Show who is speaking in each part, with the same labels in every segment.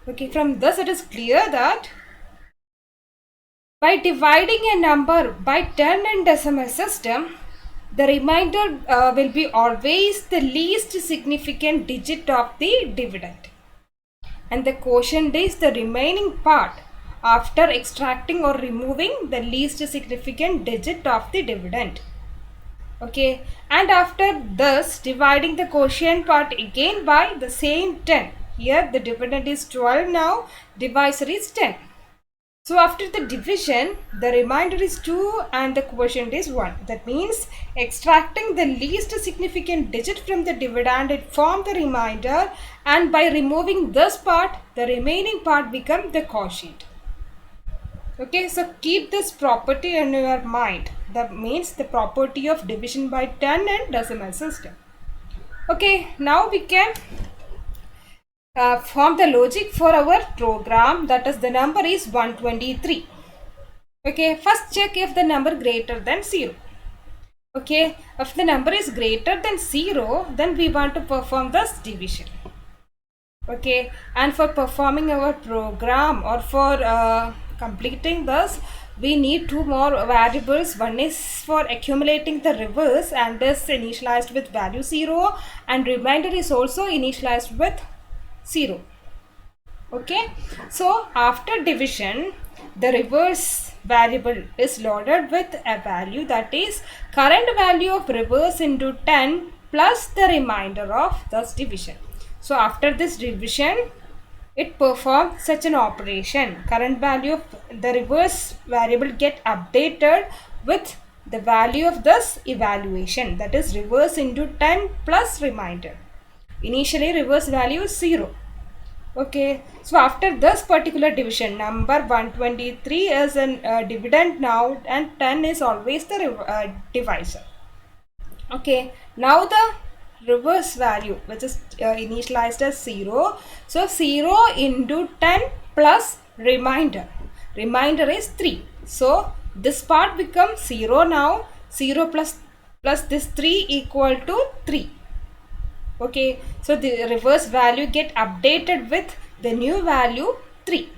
Speaker 1: Okay, from this it is clear that by dividing a number by 10 in decimal system, the remainder will be always the least significant digit of the dividend. And the quotient is the remaining part after extracting or removing the least significant digit of the dividend. Okay, and after this dividing the quotient part again by the same 10. Here the dividend is 12 now, divisor is 10. So after the division, the remainder is 2 and the quotient is 1. That means extracting the least significant digit from the dividend, it forms the remainder, and by removing this part, the remaining part becomes the quotient. Okay, so keep this property in your mind. That means the property of division by 10 and decimal system. Okay, now we can form the logic for our program, that is the number is 123. Okay, first check if the number greater than 0. Okay, if the number is greater than 0, then we want to perform this division. Okay, and for performing our program or for completing this, we need two more variables. One is for accumulating the reverse and is initialized with value 0, and remainder is also initialized with 0. Okay, so after division, the reverse variable is loaded with a value, that is current value of reverse into 10 plus the remainder of this division. So after this division, it performs such an operation. Current value of the reverse variable get updated with the value of this evaluation, that is reverse into 10 plus remainder. Initially reverse value is 0. Okay, so after this particular division, number 123 is a dividend now, and 10 is always the divisor. Okay, now the reverse value, which is initialized as 0. So 0 into 10 plus remainder. Remainder is 3. So this part becomes 0 now. 0 plus this 3 equal to 3. Okay, so the reverse value get updated with the new value 3.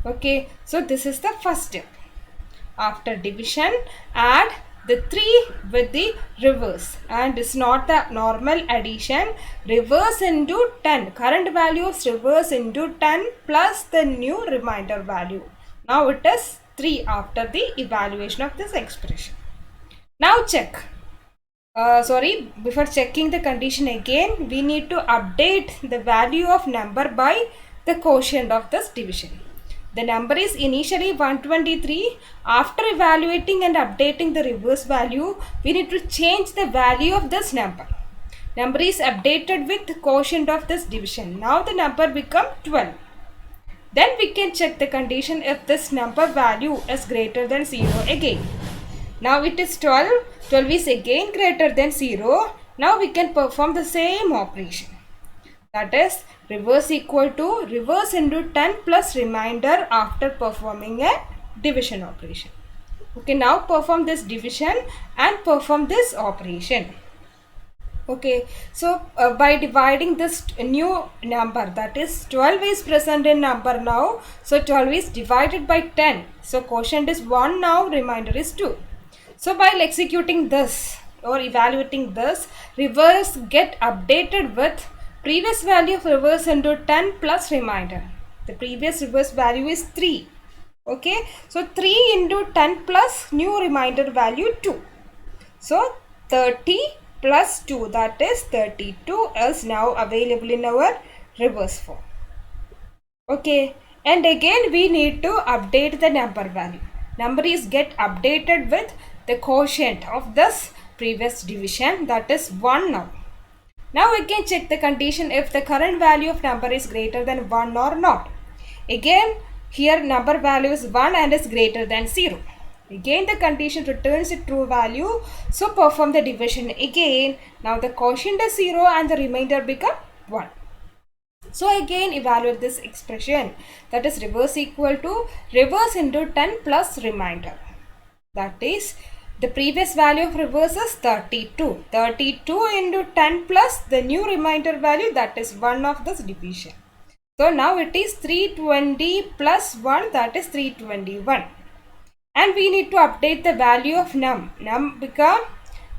Speaker 1: Okay, so this is the first step. After division, add the 3 with the reverse, and it's not the normal addition. Reverse into 10, current value of reverse into 10 plus the new remainder value. Now it is 3 after the evaluation of this expression. Now check. Before checking the condition again, we need to update the value of number by the quotient of this division. The number is initially 123. After evaluating and updating the reverse value, we need to change the value of this number. Number is updated with the quotient of this division. Now the number becomes 12. Then we can check the condition if this number value is greater than 0 again. Now it is 12. 12 is again greater than 0. Now we can perform the same operation. That is reverse equal to reverse into 10 plus remainder after performing a division operation. Okay, now perform this division and perform this operation. Okay, so by dividing this new number, that is 12 is present in number now. So 12 is divided by 10. So quotient is 1 now, remainder is 2. So while executing this or evaluating this, reverse get updated with previous value of reverse into 10 plus remainder. The previous reverse value is 3. Okay, so 3 into 10 plus new remainder value 2. So 30 plus 2, that is 32, is now available in our reverse form. Okay, and again we need to update the number value. Number is get updated with the quotient of this previous division, that is 1 now. Now again check the condition if the current value of number is greater than 1 or not. Again here number value is 1 and is greater than 0. Again the condition returns a true value. So perform the division again. Now the quotient is 0 and the remainder become 1. So again evaluate this expression, that is reverse equal to reverse into 10 plus remainder. That is the previous value of reverse is 32. 32 into 10 plus the new remainder value, that is 1 of this division. So now it is 320 plus 1, that is 321. And we need to update the value of num. Num become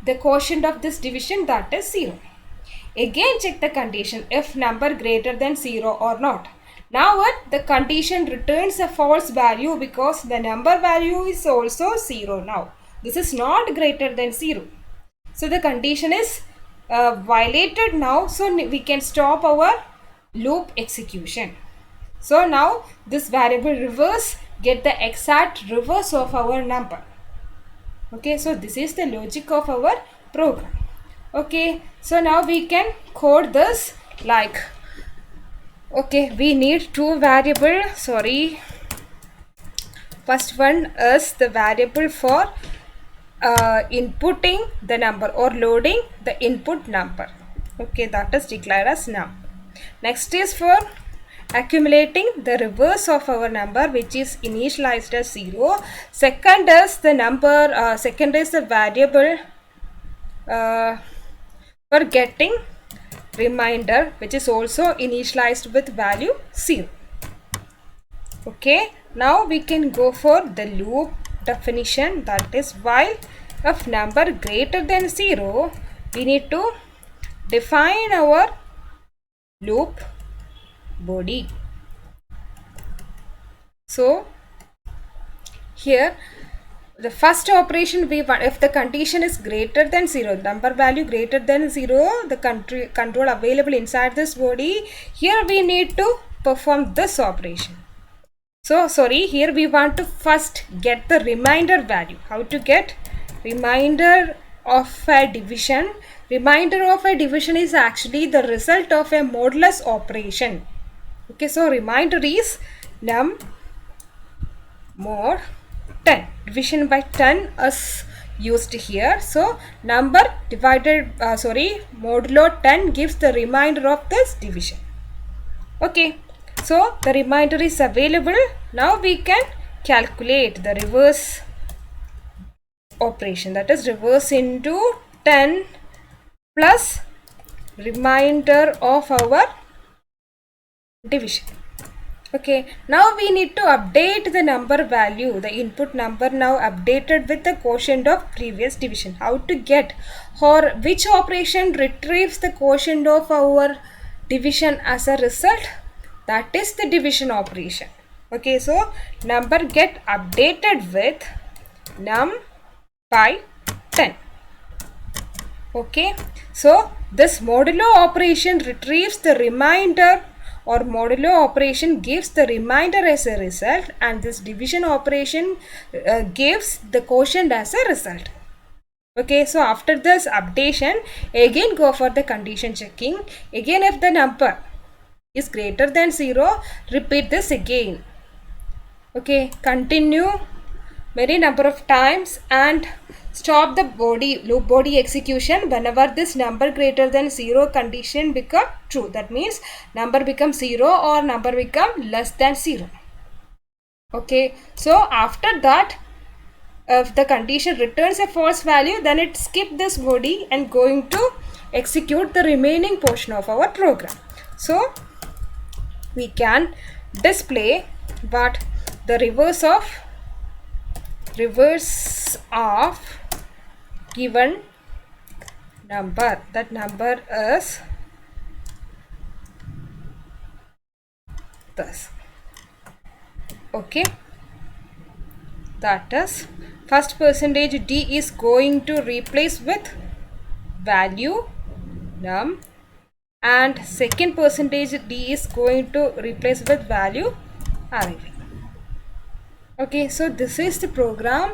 Speaker 1: the quotient of this division, that is 0. Again check the condition if number greater than 0 or not. Now what? The condition returns a false value because the number value is also 0 now. This is not greater than 0. So the condition is violated now. So we can stop our loop execution. So now this variable reverse get the exact reverse of our number. Okay, so this is the logic of our program. Okay, so now we can code this like, okay, we need two variable, sorry, first one is the variable for inputting the number or loading the input number. Okay, that is declared as num. Next is for accumulating the reverse of our number, which is initialized as 0. Second is the number, second is the variable for getting remainder, which is also initialized with value 0. Okay, now we can go for the loop definition, that is while of number greater than 0, we need to define our loop body. So here the first operation we want, if the condition is greater than 0, number value greater than 0, the control available inside this body, here we need to perform this operation. So sorry, here we want to first get the remainder value. How to get remainder of a division? Remainder of a division is actually the result of a modulus operation. Okay, so remainder is num mod 10. Division by 10 is used here. So number divided, modulo 10 gives the remainder of this division. Okay, so the remainder is available. Now we can calculate the reverse operation, that is reverse into 10 plus remainder of our division. Okay, now we need to update the number value, the input number now updated with the quotient of previous division. How to get, or which operation retrieves the quotient of our division as a result? That is the division operation. Okay, so number get updated with num by 10. Okay, so this modulo operation retrieves the remainder, or modulo operation gives the remainder as a result, and this division operation gives the quotient as a result. Okay, so after this updation, again go for the condition checking. Again, if the number is greater than 0, repeat this again. Okay, continue many number of times and stop the loop body execution whenever this number greater than 0 condition become true. That means number becomes 0 or number become less than 0. Okay, so after that, if the condition returns a false value, then it skip this body and going to execute the remaining portion of our program. So we can display what the reverse of given number. That number is this. Okay, that is first percentage d is going to replace with value num, and second percentage d is going to replace with value array. Okay, so this is the program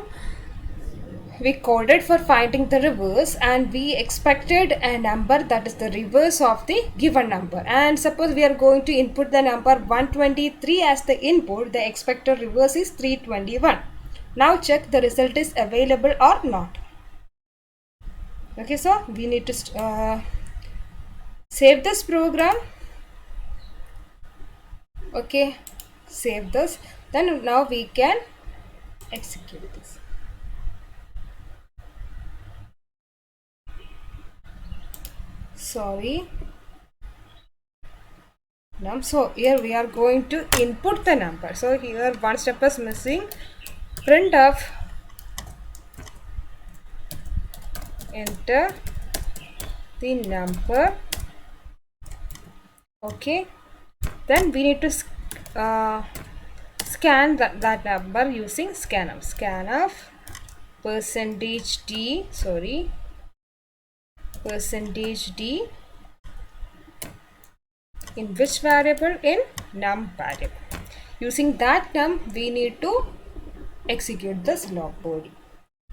Speaker 1: we coded for finding the reverse, and we expected a number that is the reverse of the given number. And suppose we are going to input the number 123 as the input, the expected reverse is 321. Now check the result is available or not. Okay, so we need to save this program. Okay, save this. Then now we can execute this. Sorry. num. So here we are going to input the number. So here one step is missing. Print of enter the number. Okay, then we need to scan that number using scanf. Scanf %d, sorry, %d in which variable? In num variable. Using that num, we need to execute this log body.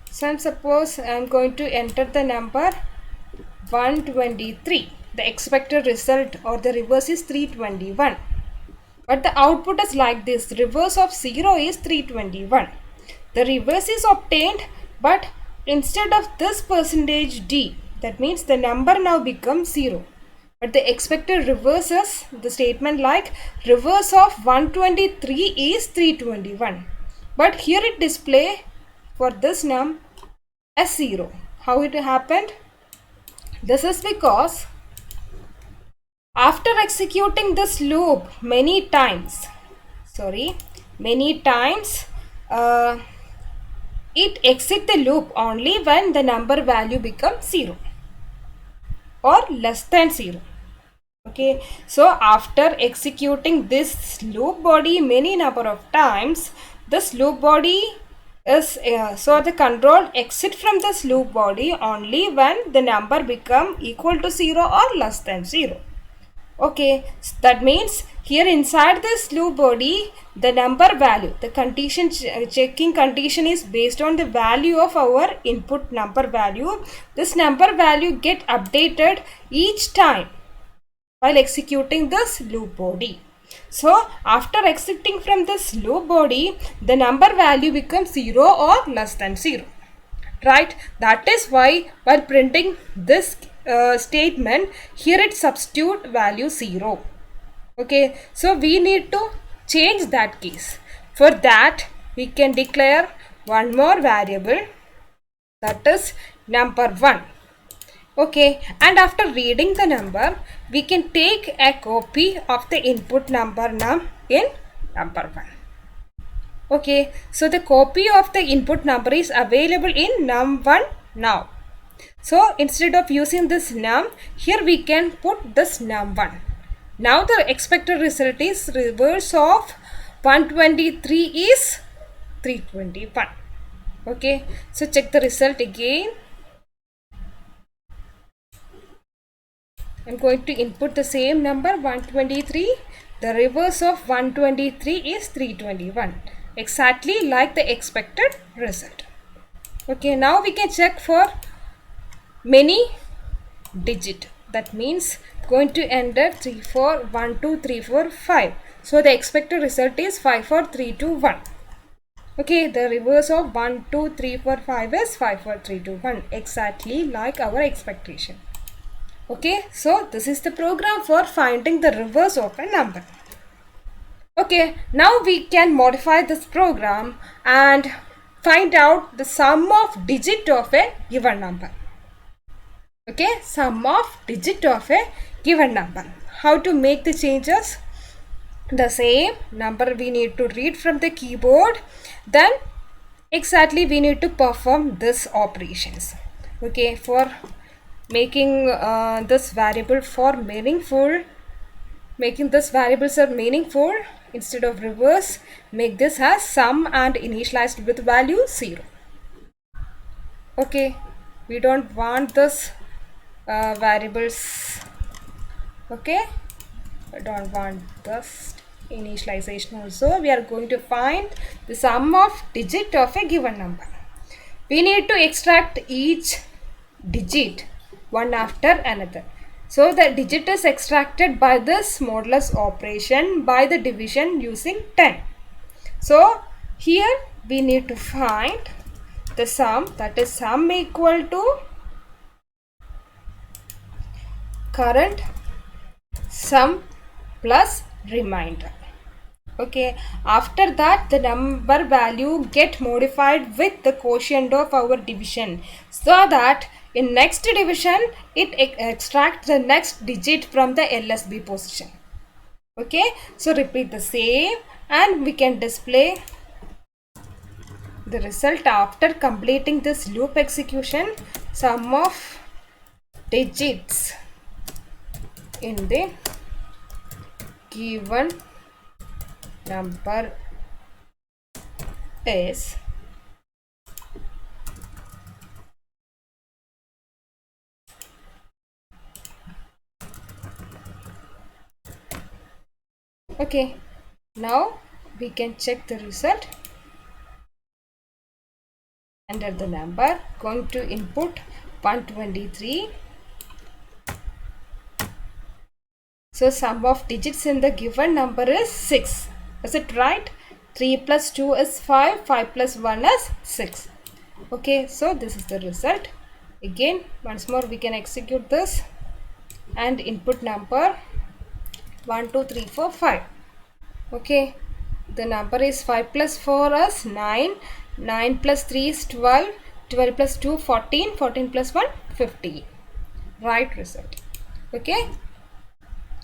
Speaker 1: So suppose I am going to enter the number 123. The expected result or the reverse is 321. But the output is like this. Reverse of 0 is 321. The reverse is obtained, but instead of this %d, that means the number now becomes 0. But the expected reverse is the statement like reverse of 123 is 321. But here it display for this num as 0. How it happened? This is because after executing this loop many times, it exits the loop only when the number value becomes 0 or less than 0. Okay, so after executing this loop body many number of times, this loop body is so the control exit from this loop body only when the number become equal to 0 or less than 0. Okay, so that means here inside this loop body the number value, the condition checking condition is based on the value of our input number value. This number value get updated each time while executing this loop body. So after exiting from this loop body, the number value becomes 0 or less than 0. Right? That is why while printing this statement, here it substitute value 0. Okay, so we need to change that case. For that, we can declare one more variable, that is number 1. Okay, and after reading the number, we can take a copy of the input number num in number 1. Okay, so the copy of the input number is available in num1 now. So instead of using this num, here we can put this num1. Now the expected result is reverse of 123 is 321. Okay, so check the result again. I'm going to input the same number 123. The reverse of 123 is 321. Exactly like the expected result. Okay, now we can check for many digit. That means going to enter 3 4 1 2 3 4 5. So the expected result is 5 4 3 2 1. Okay, the reverse of 1 2 3 4 5 is 5 4 3 2 1. Exactly like our expectation. Okay, so this is the program for finding the reverse of a number. Okay, now we can modify this program and find out the sum of digit of a given number. Okay, sum of digit of a given number. How to make the changes? The same number we need to read from the keyboard. Then exactly we need to perform this operations. Okay, for making this variable for meaningful, making this variables are meaningful, instead of reverse, make this as sum and initialized with value 0. Okay, we don't want this variables. Okay, I don't want this initialization also. We are going to find the sum of digit of a given number. We need to extract each digit one after another. So the digit is extracted by this modulus operation by the division using 10. So here we need to find the sum, that is sum equal to current sum plus remainder. Okay, after that the number value get modified with the quotient of our division, so that in next division it extracts the next digit from the LSB position. Okay, so repeat the same and we can display the result after completing this loop execution. Sum of digits in the given number is okay. Now we can check the result. Enter the number, going to input 123. So sum of digits in the given number is 6. Is it right? 3 plus 2 is 5, 5 plus 1 is 6. Okay, so this is the result. Again, once more we can execute this and input number 1, 2, 3, 4, 5. Okay, the number is 5 plus 4 is 9, 9 plus 3 is 12, 12 plus 2 14, 14 plus 1 50. Right result. Okay.